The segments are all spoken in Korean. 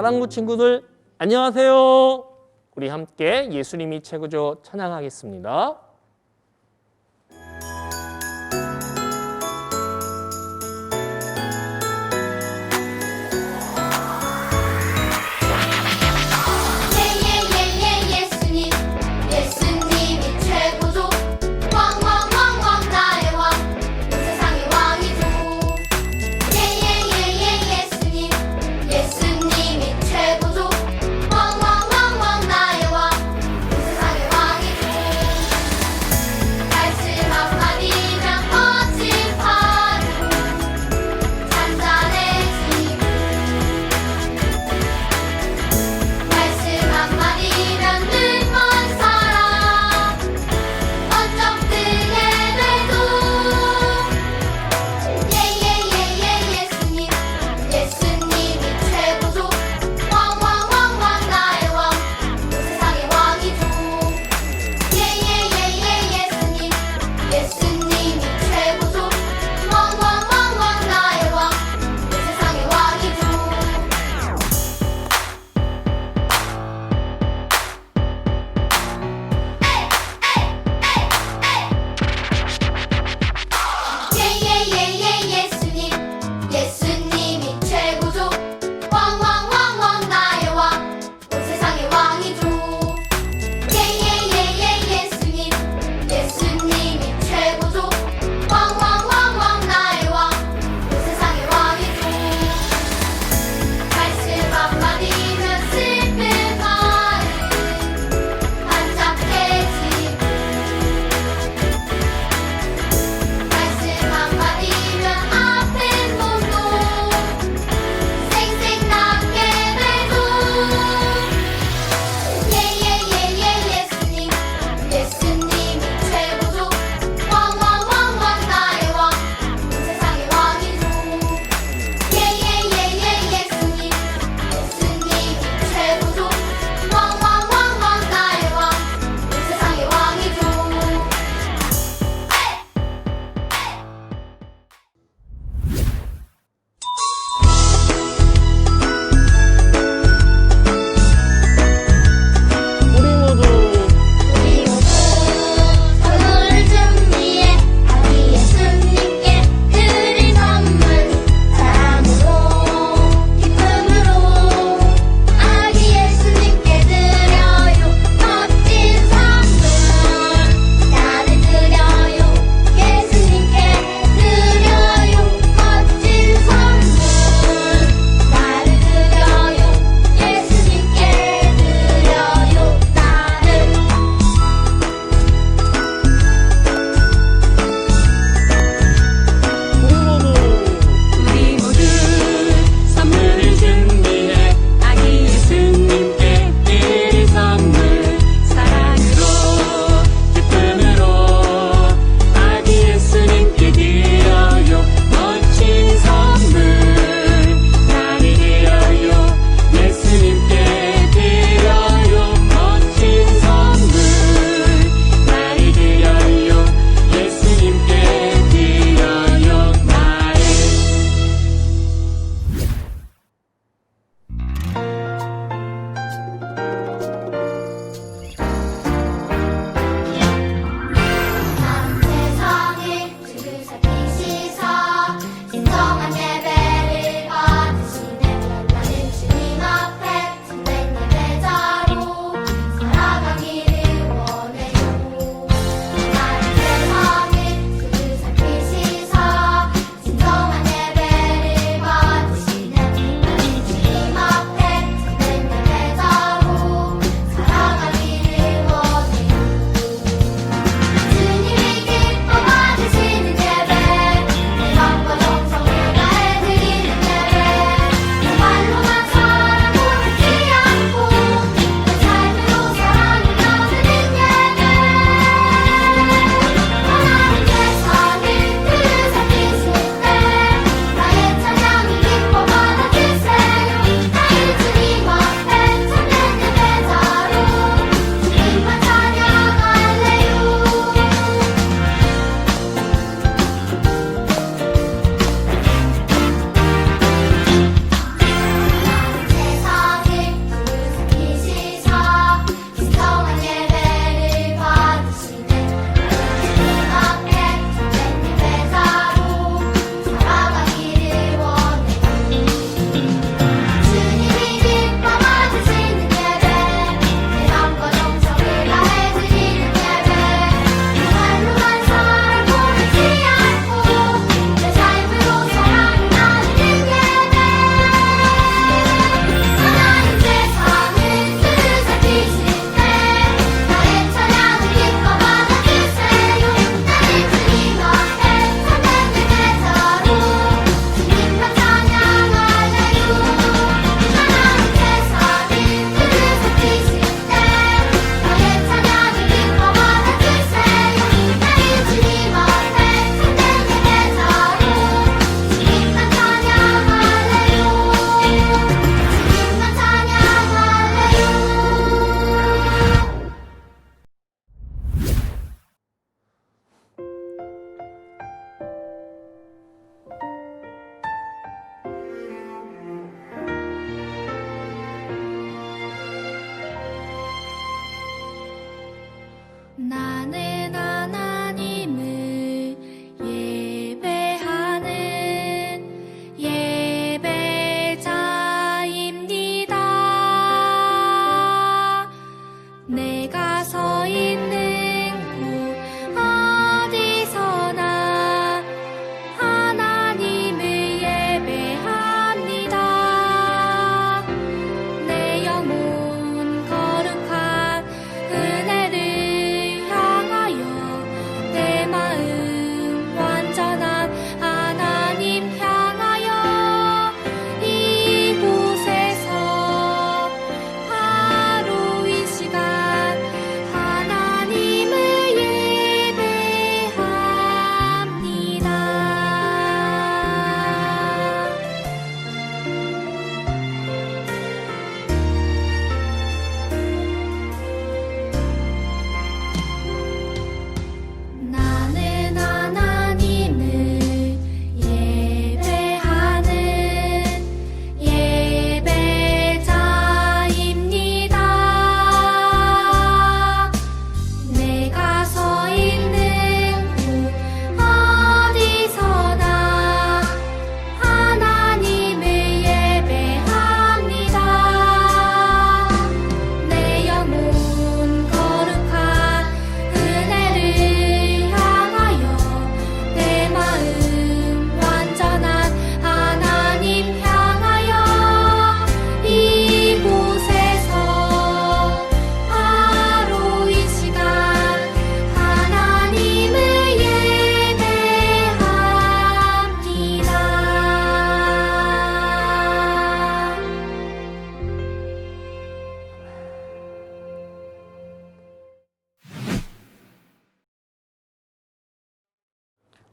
사랑구 친구들 안녕하세요. 우리 함께 예수님이 최고죠 찬양하겠습니다.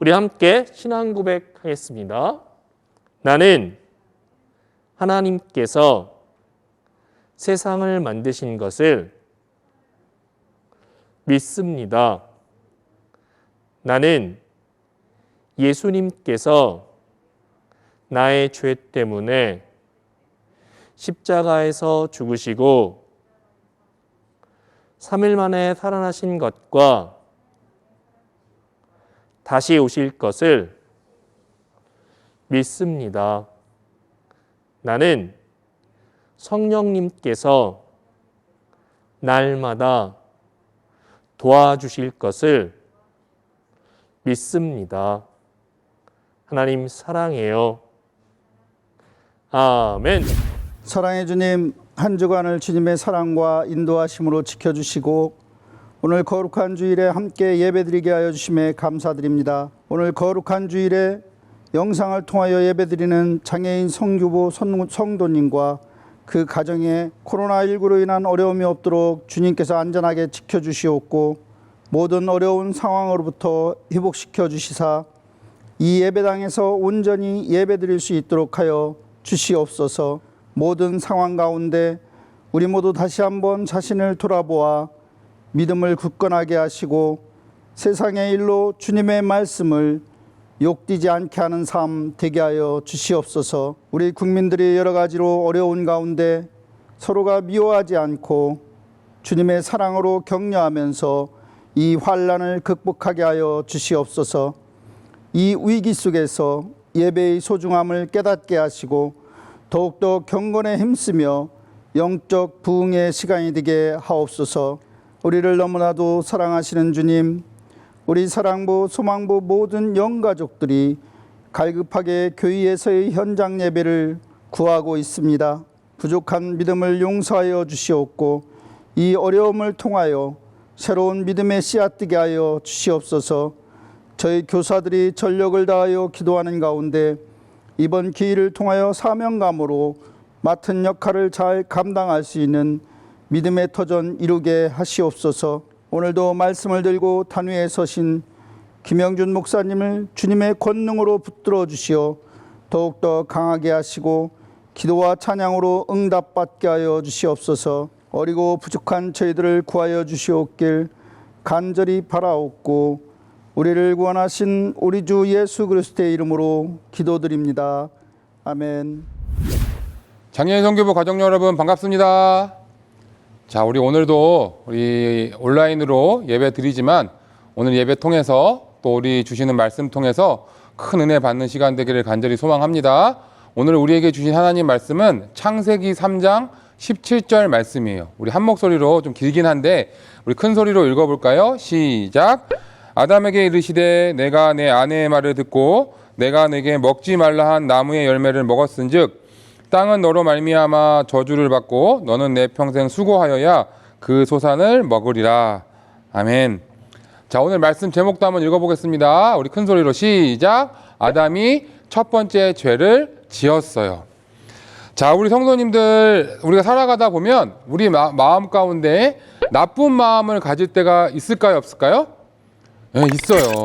우리 함께 신앙 고백하겠습니다. 나는 하나님께서 세상을 만드신 것을 믿습니다. 나는 예수님께서 나의 죄 때문에 십자가에서 죽으시고 3일 만에 살아나신 것과 다시 오실 것을 믿습니다. 나는 성령님께서 날마다 도와주실 것을 믿습니다. 하나님 사랑해요. 아멘. 사랑의 주님, 한 주간을 주님의 사랑과 인도하심으로 지켜주시고 오늘 거룩한 주일에 함께 예배드리게 하여 주심에 감사드립니다. 오늘 거룩한 주일에 영상을 통하여 예배드리는 장애인 성교부 성도님과 그 가정에 코로나19로 인한 어려움이 없도록 주님께서 안전하게 지켜주시옵고 모든 어려운 상황으로부터 회복시켜 주시사 이 예배당에서 온전히 예배드릴 수 있도록 하여 주시옵소서. 모든 상황 가운데 우리 모두 다시 한번 자신을 돌아보아 믿음을 굳건하게 하시고 세상의 일로 주님의 말씀을 욕되지 않게 하는 삶 되게 하여 주시옵소서. 우리 국민들이 여러 가지로 어려운 가운데 서로가 미워하지 않고 주님의 사랑으로 격려하면서 이 환난을 극복하게 하여 주시옵소서. 이 위기 속에서 예배의 소중함을 깨닫게 하시고 더욱더 경건에 힘쓰며 영적 부흥의 시간이 되게 하옵소서. 우리를 너무나도 사랑하시는 주님, 우리 사랑부 소망부 모든 영가족들이 갈급하게 교회에서의 현장 예배를 구하고 있습니다. 부족한 믿음을 용서하여 주시옵고 이 어려움을 통하여 새로운 믿음의 씨앗 뜨게 하여 주시옵소서. 저희 교사들이 전력을 다하여 기도하는 가운데 이번 기회를 통하여 사명감으로 맡은 역할을 잘 감당할 수 있는 믿음의 터전 이루게 하시옵소서. 오늘도 말씀을 들고 단위에 서신 김영준 목사님을 주님의 권능으로 붙들어 주시어 더욱더 강하게 하시고 기도와 찬양으로 응답받게 하여 주시옵소서. 어리고 부족한 저희들을 구하여 주시옵길 간절히 바라옵고 우리를 구원하신 우리 주 예수 그리스도의 이름으로 기도드립니다. 아멘. 장애인 성교부 가족 여러분 반갑습니다. 자, 우리 오늘도 우리 온라인으로 예배 드리지만 오늘 예배 통해서 또 우리 주시는 말씀 통해서 큰 은혜 받는 시간 되기를 간절히 소망합니다. 오늘 우리에게 주신 하나님 말씀은 창세기 3장 17절 말씀이에요. 우리 한 목소리로 좀 길긴 한데 우리 큰 소리로 읽어볼까요? 시작. 아담에게 이르시되 내가 내 아내의 말을 듣고 내가 내게 먹지 말라 한 나무의 열매를 먹었은즉 땅은 너로 말미암아 저주를 받고 너는 내 평생 수고하여야 그 소산을 먹으리라. 아멘. 자, 오늘 말씀 제목도 한번 읽어보겠습니다. 우리 큰 소리로 시작. 아담이 첫 번째 죄를 지었어요. 자, 우리 성도님들, 우리가 살아가다 보면 우리 마음 가운데 나쁜 마음을 가질 때가 있을까요, 없을까요? 네, 있어요.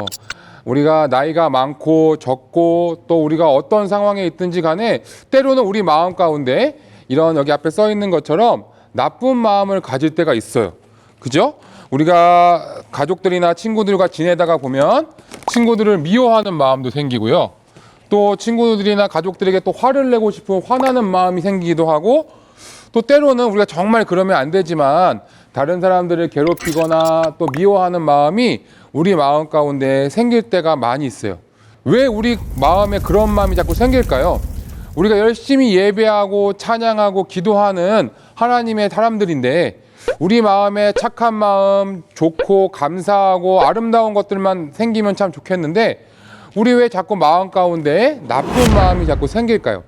우리가 나이가 많고 적고 또 우리가 어떤 상황에 있든지 간에 때로는 우리 마음 가운데 이런 여기 앞에 써 있는 것처럼 나쁜 마음을 가질 때가 있어요. 그죠? 우리가 가족들이나 친구들과 지내다가 보면 친구들을 미워하는 마음도 생기고요. 또 친구들이나 가족들에게 또 화를 내고 싶은 화나는 마음이 생기기도 하고 또 때로는 우리가 정말 그러면 안 되지만 다른 사람들을 괴롭히거나 또 미워하는 마음이 우리 마음 가운데 생길 때가 많이 있어요. 왜 우리 마음에 그런 마음이 자꾸 생길까요? 우리가 열심히 예배하고 찬양하고 기도하는 하나님의 사람들인데 우리 마음에 착한 마음, 좋고 감사하고 아름다운 것들만 생기면 참 좋겠는데 우리 왜 자꾸 마음 가운데 나쁜 마음이 자꾸 생길까요?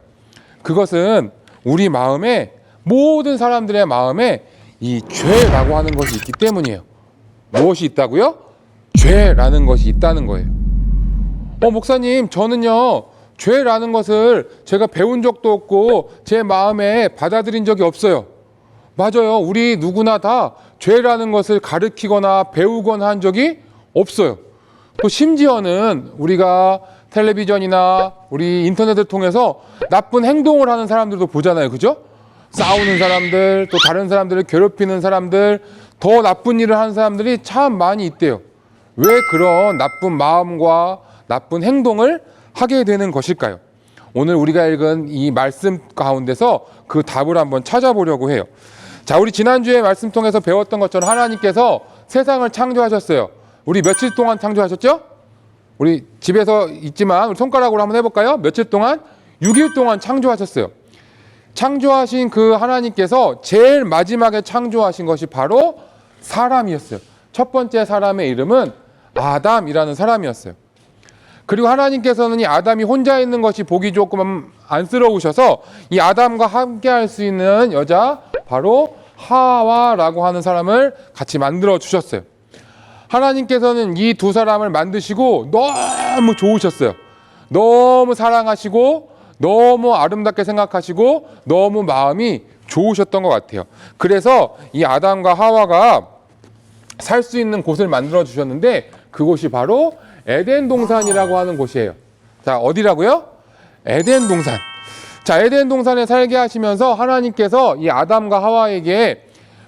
그것은 우리 마음에 모든 사람들의 마음에 이 죄라고 하는 것이 있기 때문이에요. 무엇이 있다고요? 죄라는 것이 있다는 거예요. 목사님, 저는요 죄라는 것을 제가 배운 적도 없고 제 마음에 받아들인 적이 없어요. 맞아요. 우리 누구나 다 죄라는 것을 가르치거나 배우거나 한 적이 없어요. 또 심지어는 우리가 텔레비전이나 우리 인터넷을 통해서 나쁜 행동을 하는 사람들도 보잖아요. 그죠? 싸우는 사람들, 또 다른 사람들을 괴롭히는 사람들, 더 나쁜 일을 하는 사람들이 참 많이 있대요. 왜 그런 나쁜 마음과 나쁜 행동을 하게 되는 것일까요? 오늘 우리가 읽은 이 말씀 가운데서 그 답을 한번 찾아보려고 해요. 자, 우리 지난주에 말씀 통해서 배웠던 것처럼 하나님께서 세상을 창조하셨어요. 우리 며칠 동안 창조하셨죠? 우리 집에서 있지만 우리 손가락으로 한번 해볼까요? 며칠 동안? 6일 동안 창조하셨어요. 창조하신 그 하나님께서 제일 마지막에 창조하신 것이 바로 사람이었어요. 첫 번째 사람의 이름은 아담이라는 사람이었어요. 그리고 하나님께서는 이 아담이 혼자 있는 것이 보기 조금 안쓰러우셔서 이 아담과 함께 할 수 있는 여자, 바로 하와라고 하는 사람을 같이 만들어 주셨어요. 하나님께서는 이 두 사람을 만드시고 너무 좋으셨어요. 너무 사랑하시고 너무 아름답게 생각하시고 너무 마음이 좋으셨던 것 같아요. 그래서 이 아담과 하와가 살 수 있는 곳을 만들어 주셨는데 그곳이 바로 에덴 동산이라고 하는 곳이에요. 자, 어디라고요? 에덴 동산. 자, 에덴 동산에 살게 하시면서 하나님께서 이 아담과 하와에게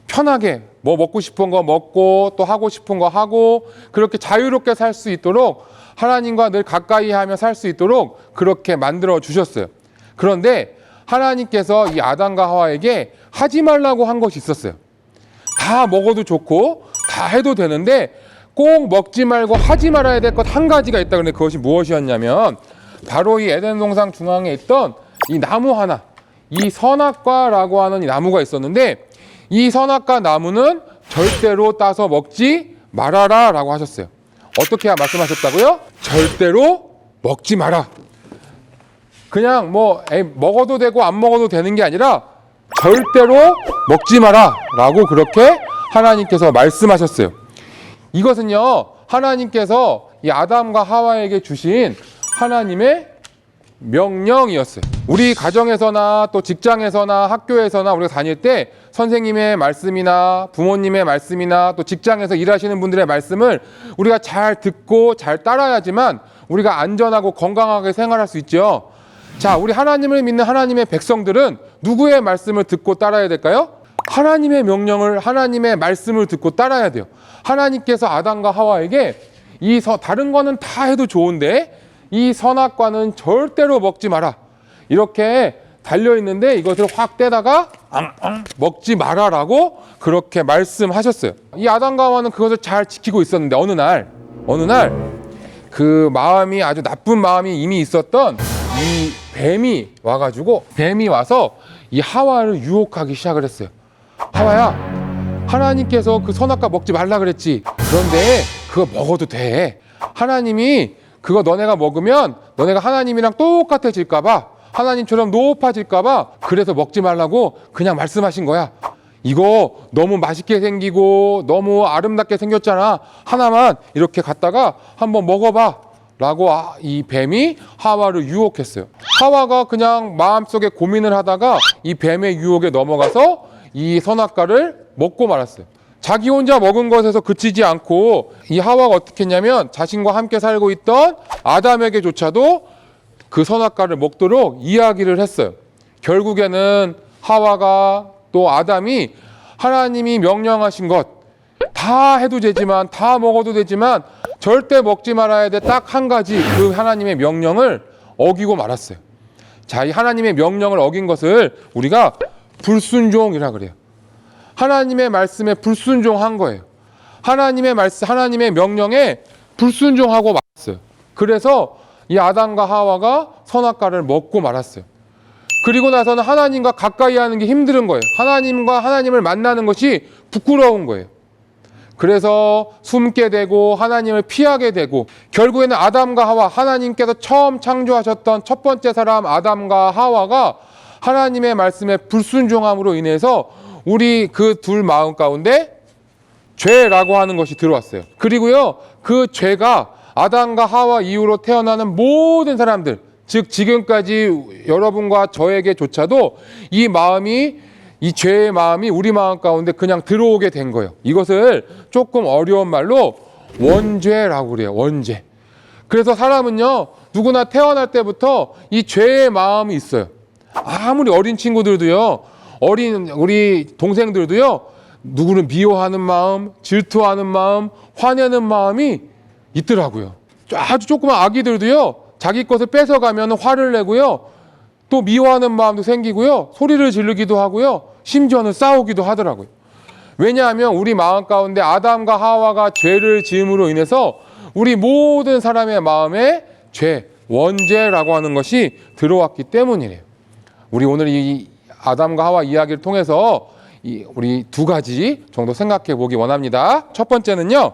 편하게 뭐 먹고 싶은 거 먹고 또 하고 싶은 거 하고 그렇게 자유롭게 살 수 있도록 하나님과 늘 가까이 하며 살 수 있도록 그렇게 만들어 주셨어요. 그런데 하나님께서 이 아담과 하와에게 하지 말라고 한 것이 있었어요. 다 먹어도 좋고 다 해도 되는데 꼭 먹지 말고 하지 말아야 될 것 한 가지가 있다. 그런데 그것이 무엇이었냐면 바로 이 에덴 동산 중앙에 있던 이 나무 하나, 이 선악과라고 하는 이 나무가 있었는데 이 선악과 나무는 절대로 따서 먹지 말아라 라고 하셨어요. 어떻게 말씀하셨다고요? 절대로 먹지 마라. 그냥 뭐 먹어도 되고 안 먹어도 되는 게 아니라 절대로 먹지 마라 라고 그렇게 하나님께서 말씀하셨어요. 이것은요, 하나님께서 이 아담과 하와에게 주신 하나님의 명령이었어요. 우리 가정에서나 또 직장에서나 학교에서나 우리가 다닐 때 선생님의 말씀이나 부모님의 말씀이나 또 직장에서 일하시는 분들의 말씀을 우리가 잘 듣고 잘 따라야지만 우리가 안전하고 건강하게 생활할 수 있죠. 자, 우리 하나님을 믿는 하나님의 백성들은 누구의 말씀을 듣고 따라야 될까요? 하나님의 명령을, 하나님의 말씀을 듣고 따라야 돼요. 하나님께서 아담과 하와에게 다른 거는 다 해도 좋은데 이 선악과는 절대로 먹지 마라. 이렇게 달려있는데 이것을 확 떼다가 먹지 마라라고 그렇게 말씀하셨어요. 이 아담과 하와는 그것을 잘 지키고 있었는데 어느 날 그 마음이 아주 나쁜 마음이 이미 있었던 이 뱀이 와가지고 뱀이 와서 이 하와를 유혹하기 시작을 했어요. 하와야, 하나님께서 그 선악과 먹지 말라 그랬지. 그런데 그거 먹어도 돼. 하나님이 그거 너네가 먹으면 너네가 하나님이랑 똑같아질까봐, 하나님처럼 높아질까봐 그래서 먹지 말라고 그냥 말씀하신 거야. 이거 너무 맛있게 생기고 너무 아름답게 생겼잖아. 하나만 이렇게 갖다가 한번 먹어봐 라고 이 뱀이 하와를 유혹했어요. 하와가 그냥 마음속에 고민을 하다가 이 뱀의 유혹에 넘어가서 이 선악과를 먹고 말았어요. 자기 혼자 먹은 것에서 그치지 않고 이 하와가 어떻게 했냐면 자신과 함께 살고 있던 아담에게조차도 그 선악과를 먹도록 이야기를 했어요. 결국에는 하와가 또 아담이 하나님이 명령하신 것 다 해도 되지만 다 먹어도 되지만 절대 먹지 말아야 돼 딱 한 가지 그 하나님의 명령을 어기고 말았어요. 자, 이 하나님의 명령을 어긴 것을 우리가 불순종이라 그래요. 하나님의 말씀에 불순종한 거예요. 하나님의 말씀, 하나님의 명령에 불순종하고 말았어요. 그래서 이 아담과 하와가 선악과를 먹고 말았어요. 그리고 나서는 하나님과 가까이 하는 게 힘든 거예요. 하나님을 만나는 것이 부끄러운 거예요. 그래서 숨게 되고 하나님을 피하게 되고 결국에는 아담과 하와, 하나님께서 처음 창조하셨던 첫 번째 사람 아담과 하와가 하나님의 말씀에 불순종함으로 인해서 우리 그 둘 마음 가운데 죄라고 하는 것이 들어왔어요. 그리고요, 그 죄가 아담과 하와 이후로 태어나는 모든 사람들, 즉 지금까지 여러분과 저에게조차도 이 죄의 마음이 우리 마음 가운데 그냥 들어오게 된 거예요. 이것을 조금 어려운 말로 원죄라고 그래요. 원죄. 그래서 사람은요, 누구나 태어날 때부터 이 죄의 마음이 있어요. 아무리 어린 친구들도요, 어린 우리 동생들도요, 누구를 미워하는 마음, 질투하는 마음, 화내는 마음이 있더라고요. 아주 조그만 아기들도요, 자기 것을 뺏어가면 화를 내고요, 또 미워하는 마음도 생기고요, 소리를 지르기도 하고요, 심지어는 싸우기도 하더라고요. 왜냐하면 우리 마음 가운데 아담과 하와가 죄를 지음으로 인해서 우리 모든 사람의 마음에 죄, 원죄라고 하는 것이 들어왔기 때문이래요. 우리 오늘 이 아담과 하와 이야기를 통해서 우리 두 가지 정도 생각해 보기 원합니다. 첫 번째는요,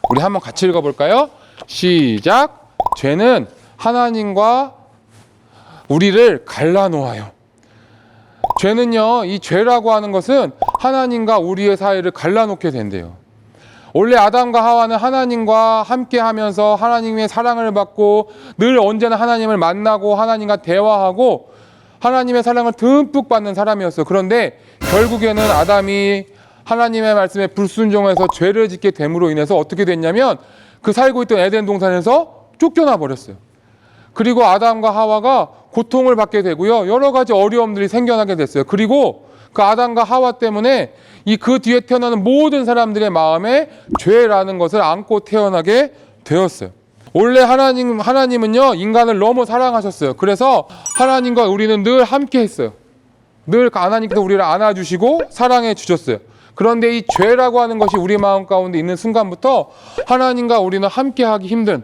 우리 한번 같이 읽어볼까요? 시작. 죄는 하나님과 우리를 갈라놓아요. 죄는요, 이 죄라고 하는 것은 하나님과 우리의 사이를 갈라놓게 된대요. 원래 아담과 하와는 하나님과 함께 하면서 하나님의 사랑을 받고 늘 언제나 하나님을 만나고 하나님과 대화하고 하나님의 사랑을 듬뿍 받는 사람이었어요. 그런데 결국에는 아담이 하나님의 말씀에 불순종해서 죄를 짓게 됨으로 인해서 어떻게 됐냐면 그 살고 있던 에덴 동산에서 쫓겨나 버렸어요. 그리고 아담과 하와가 고통을 받게 되고요. 여러 가지 어려움들이 생겨나게 됐어요. 그리고 그 아담과 하와 때문에 그 뒤에 태어나는 모든 사람들의 마음에 죄라는 것을 안고 태어나게 되었어요. 원래 하나님은요, 인간을 너무 사랑하셨어요. 그래서 하나님과 우리는 늘 함께 했어요. 늘 하나님께서 우리를 안아주시고 사랑해 주셨어요. 그런데 이 죄라고 하는 것이 우리 마음 가운데 있는 순간부터 하나님과 우리는 함께 하기 힘든,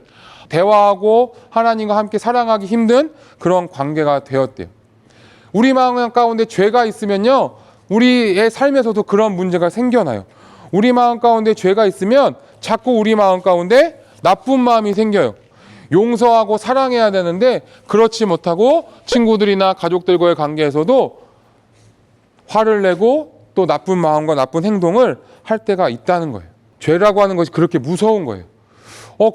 대화하고 하나님과 함께 사랑하기 힘든 그런 관계가 되었대요. 우리 마음 가운데 죄가 있으면요, 우리의 삶에서도 그런 문제가 생겨나요. 우리 마음 가운데 죄가 있으면 자꾸 우리 마음 가운데 나쁜 마음이 생겨요. 용서하고 사랑해야 되는데 그렇지 못하고 친구들이나 가족들과의 관계에서도 화를 내고 또 나쁜 마음과 나쁜 행동을 할 때가 있다는 거예요. 죄라고 하는 것이 그렇게 무서운 거예요.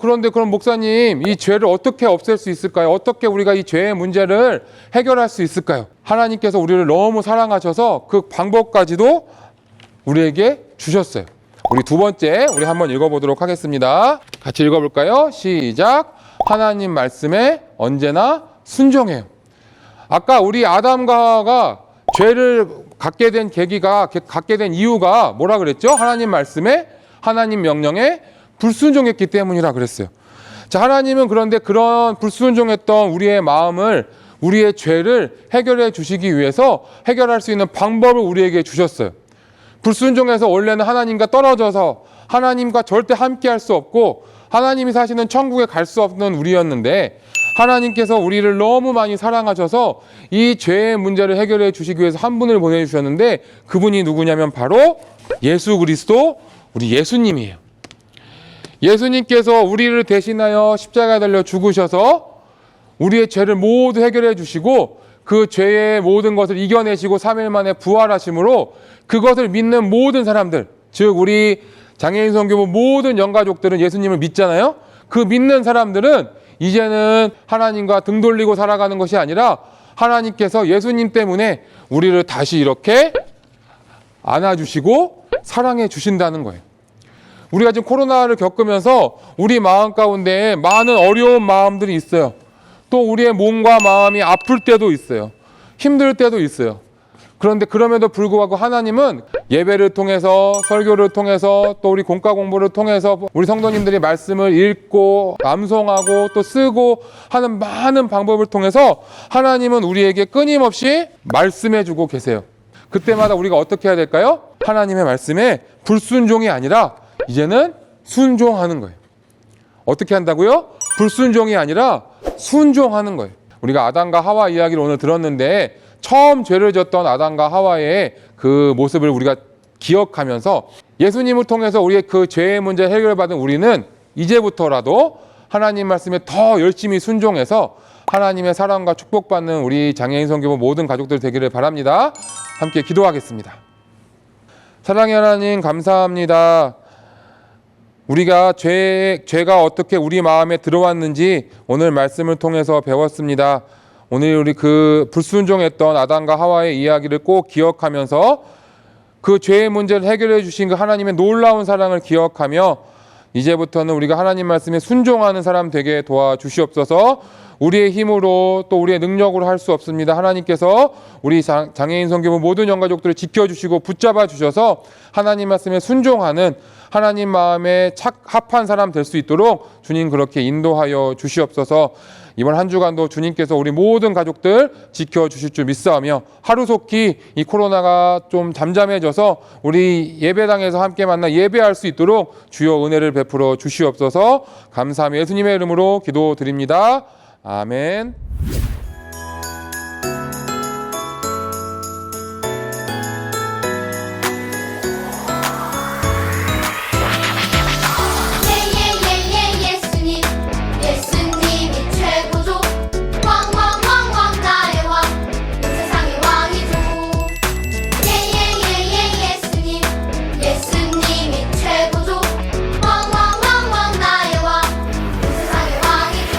그런데 그럼 목사님, 이 죄를 어떻게 없앨 수 있을까요? 어떻게 우리가 이 죄의 문제를 해결할 수 있을까요? 하나님께서 우리를 너무 사랑하셔서 그 방법까지도 우리에게 주셨어요. 우리 두 번째, 우리 한번 읽어보도록 하겠습니다. 같이 읽어볼까요? 시작. 하나님 말씀에 언제나 순종해요. 아까 우리 아담과 하와가 죄를 갖게 된 계기가, 갖게 된 이유가 뭐라 그랬죠? 하나님 말씀에, 하나님 명령에 불순종했기 때문이라 그랬어요. 자, 하나님은 그런데 그런 불순종했던 우리의 마음을, 우리의 죄를 해결해 주시기 위해서 해결할 수 있는 방법을 우리에게 주셨어요. 불순종해서 원래는 하나님과 떨어져서 하나님과 절대 함께 할 수 없고 하나님이 사시는 천국에 갈 수 없는 우리였는데 하나님께서 우리를 너무 많이 사랑하셔서 이 죄의 문제를 해결해 주시기 위해서 한 분을 보내주셨는데 그분이 누구냐면 바로 예수 그리스도, 우리 예수님이에요. 예수님께서 우리를 대신하여 십자가에 달려 죽으셔서 우리의 죄를 모두 해결해 주시고 그 죄의 모든 것을 이겨내시고 3일 만에 부활하심으로 그것을 믿는 모든 사람들, 즉 우리 장애인 선교부 모든 영가족들은 예수님을 믿잖아요. 그 믿는 사람들은 이제는 하나님과 등 돌리고 살아가는 것이 아니라 하나님께서 예수님 때문에 우리를 다시 이렇게 안아주시고 사랑해 주신다는 거예요. 우리가 지금 코로나를 겪으면서 우리 마음 가운데 많은 어려운 마음들이 있어요. 또 우리의 몸과 마음이 아플 때도 있어요. 힘들 때도 있어요. 그런데 그럼에도 불구하고 하나님은 예배를 통해서, 설교를 통해서, 또 우리 공과 공부를 통해서 우리 성도님들이 말씀을 읽고 암송하고 또 쓰고 하는 많은 방법을 통해서 하나님은 우리에게 끊임없이 말씀해주고 계세요. 그때마다 우리가 어떻게 해야 될까요? 하나님의 말씀에 불순종이 아니라 이제는 순종하는 거예요. 어떻게 한다고요? 불순종이 아니라 순종하는 거예요. 우리가 아담과 하와 이야기를 오늘 들었는데 처음 죄를 졌던 아담과 하와의 그 모습을 우리가 기억하면서 예수님을 통해서 우리의 그 죄의 문제 해결받은 우리는 이제부터라도 하나님 말씀에 더 열심히 순종해서 하나님의 사랑과 축복받는 우리 장애인 선교부 모든 가족들 되기를 바랍니다. 함께 기도하겠습니다. 사랑의 하나님 감사합니다. 우리가 죄가 어떻게 우리 마음에 들어왔는지 오늘 말씀을 통해서 배웠습니다. 오늘 우리 그 불순종했던 아담과 하와의 이야기를 꼭 기억하면서 그 죄의 문제를 해결해 주신 그 하나님의 놀라운 사랑을 기억하며 이제부터는 우리가 하나님 말씀에 순종하는 사람 되게 도와주시옵소서. 우리의 힘으로 또 우리의 능력으로 할 수 없습니다. 하나님께서 우리 장애인 선교부 모든 영가족들을 지켜주시고 붙잡아 주셔서 하나님 말씀에 순종하는 하나님 마음에 합한 사람 될 수 있도록 주님 그렇게 인도하여 주시옵소서. 이번 한 주간도 주님께서 우리 모든 가족들 지켜주실 줄 믿사오며 하루속히 이 코로나가 좀 잠잠해져서 우리 예배당에서 함께 만나 예배할 수 있도록 주여 은혜를 베풀어 주시옵소서. 감사하며 예수님의 이름으로 기도드립니다. 아멘. 예예예예 예수님 예수님이 최고죠 왕왕왕왕 나의 왕 세상의 왕이죠 예예예예 예수님 예수님이 최고죠 왕왕왕왕 나의 왕 세상의 왕이죠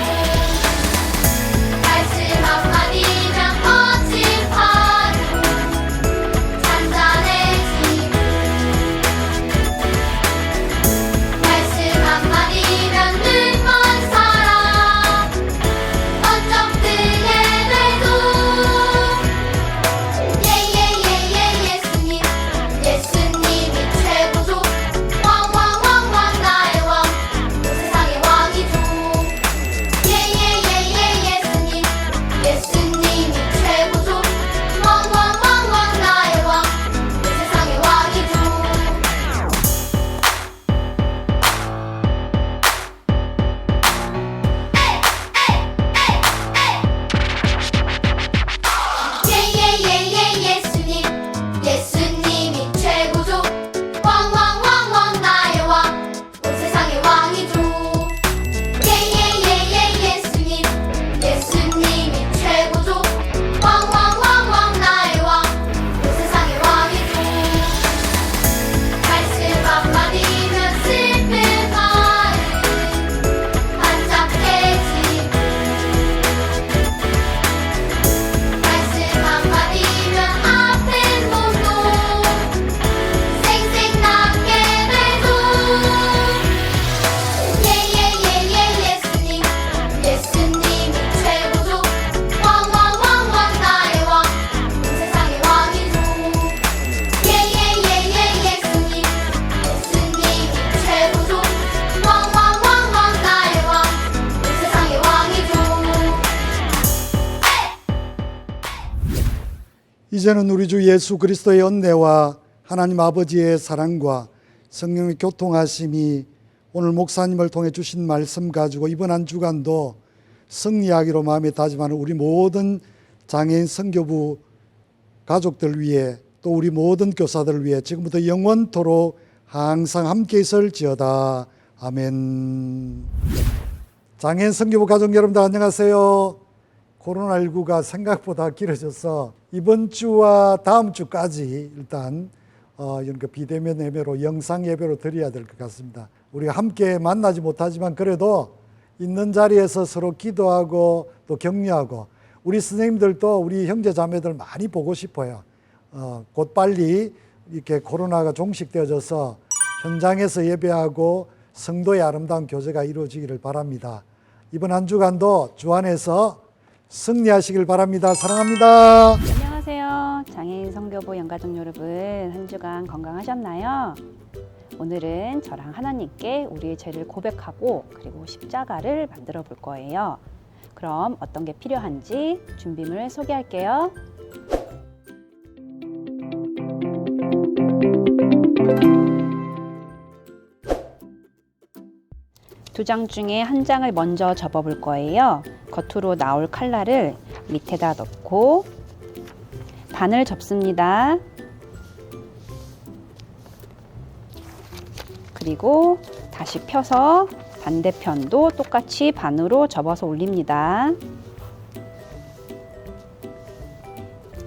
말씀 한마디면 거친 파도 잔잔해지고 말씀 한마디면 눈먼 사람 번쩍 뜨게 되고 예예예예 예수님 예수님이 최고죠 왕왕왕왕 나의 왕 세상의 왕이죠 예예예예 예수님 예수님이 최고죠 왕왕왕왕 나의 왕 세상의 왕이죠 예예예예 예수님 예수님이 최고죠 왕왕왕왕 나의 왕 세상의 왕이죠 예예예예 예수님 예수님이 최고죠 왕왕왕왕 나의 왕 세상의 왕이죠 말씀 한마디면 슬픈 마음 반짝해지고 말씀 한마디면 아픈 몸도 생생나게 되고 예예예예 예수님 예수님이 최고죠 왕왕왕왕 나의 왕 세상의 왕이죠 예예예예 예수님 예수님이 최고죠 왕왕왕왕 나의 왕 세상의 왕이죠 이제는 우리 주 예수 그리스도의 은혜와 하나님 아버지의 사랑과 성령의 교통하심이 오늘 목사님을 통해 주신 말씀 가지고 이번 한 주간도 승리하기로 마음에 다짐하는 우리 모든 장애인 선교부 가족들 위해 또 우리 모든 교사들을 위해 지금부터 영원토록 항상 함께 있을지어다. 아멘. 장애인 선교부 가족 여러분들 안녕하세요. 코로나19가 생각보다 길어져서 이번 주와 다음 주까지 일단 이런 비대면 예배로 영상 예배로 드려야 될 것 같습니다. 우리가 함께 만나지 못하지만 그래도 있는 자리에서 서로 기도하고 또 격려하고 우리 선생님들도 우리 형제 자매들 많이 보고 싶어요. 곧 빨리 이렇게 코로나가 종식되어져서 현장에서 예배하고 성도의 아름다운 교제가 이루어지기를 바랍니다. 이번 한 주간도 주 안에서 승리하시길 바랍니다. 사랑합니다. 안녕하세요. 장애인 선교부 영가족 여러분, 한 주간 건강하셨나요? 오늘은 저랑 하나님께 우리의 죄를 고백하고 그리고 십자가를 만들어 볼 거예요. 그럼 어떤 게 필요한지 준비물 소개할게요. 두 장 중에 한 장을 먼저 접어 볼 거예요. 겉으로 나올 칼날을 밑에다 넣고 반을 접습니다. 그리고 다시 펴서 반대편도 똑같이 반으로 접어서 올립니다.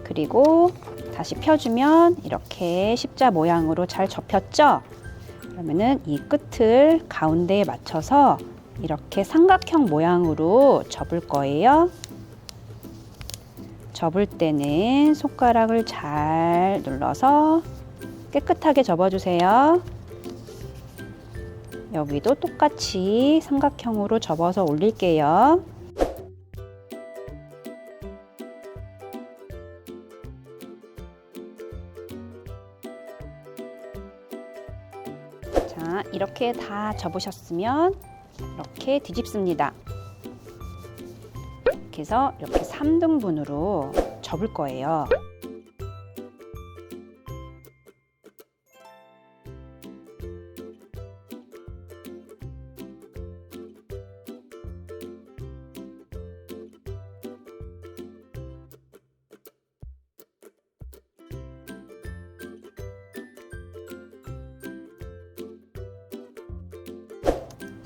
그리고 다시 펴주면 이렇게 십자 모양으로 잘 접혔죠? 그러면은 이 끝을 가운데에 맞춰서 이렇게 삼각형 모양으로 접을 거예요. 접을 때는 손가락을 잘 눌러서 깨끗하게 접어주세요. 여기도 똑같이 삼각형으로 접어서 올릴게요. 자, 이렇게 다 접으셨으면 이렇게 뒤집습니다. 이렇게 해서 이렇게 3등분으로 접을 거예요.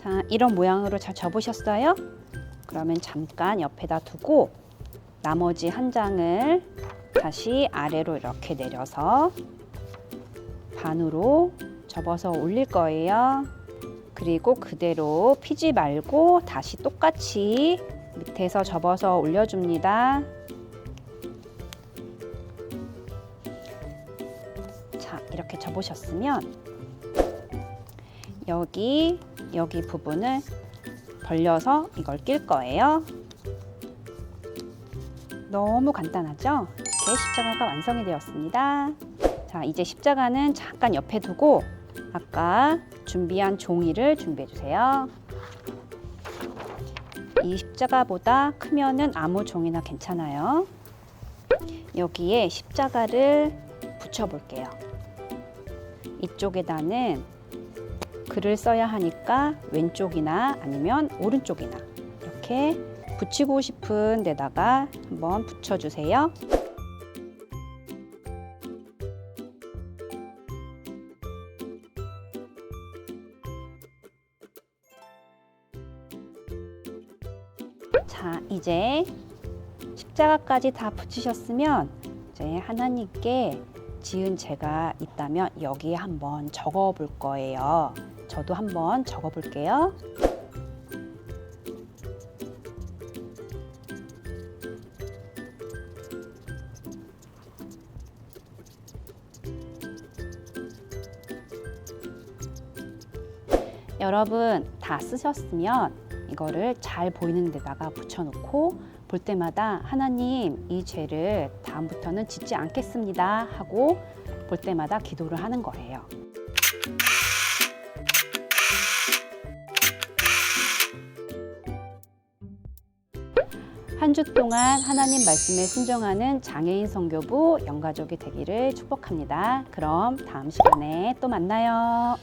자, 이런 모양으로 잘 접으셨어요? 그러면 잠깐 옆에다 두고 나머지 한 장을 다시 아래로 이렇게 내려서 반으로 접어서 올릴 거예요. 그리고 그대로 피지 말고 다시 똑같이 밑에서 접어서 올려줍니다. 자, 이렇게 접으셨으면 여기 부분을 벌려서 이걸 낄 거예요. 너무 간단하죠? 이렇게 십자가가 완성이 되었습니다. 자, 이제 십자가는 잠깐 옆에 두고 아까 준비한 종이를 준비해 주세요. 이 십자가보다 크면은 아무 종이나 괜찮아요. 여기에 십자가를 붙여 볼게요. 이쪽에다는 글을 써야 하니까 왼쪽이나 아니면 오른쪽이나 이렇게 붙이고 싶은 데다가 한번 붙여주세요. 자, 이제 십자가까지 다 붙이셨으면 이제 하나님께 지은 죄가 있다면 여기에 한번 적어 볼 거예요. 저도 한번 적어 볼게요. 여러분 다 쓰셨으면 이거를 잘 보이는 데다가 붙여놓고 볼 때마다 하나님 이 죄를 다음부터는 짓지 않겠습니다 하고 볼 때마다 기도를 하는 거예요. 한 주 동안 하나님 말씀에 순종하는 장애인 선교부 영가족이 되기를 축복합니다. 그럼 다음 시간에 또 만나요.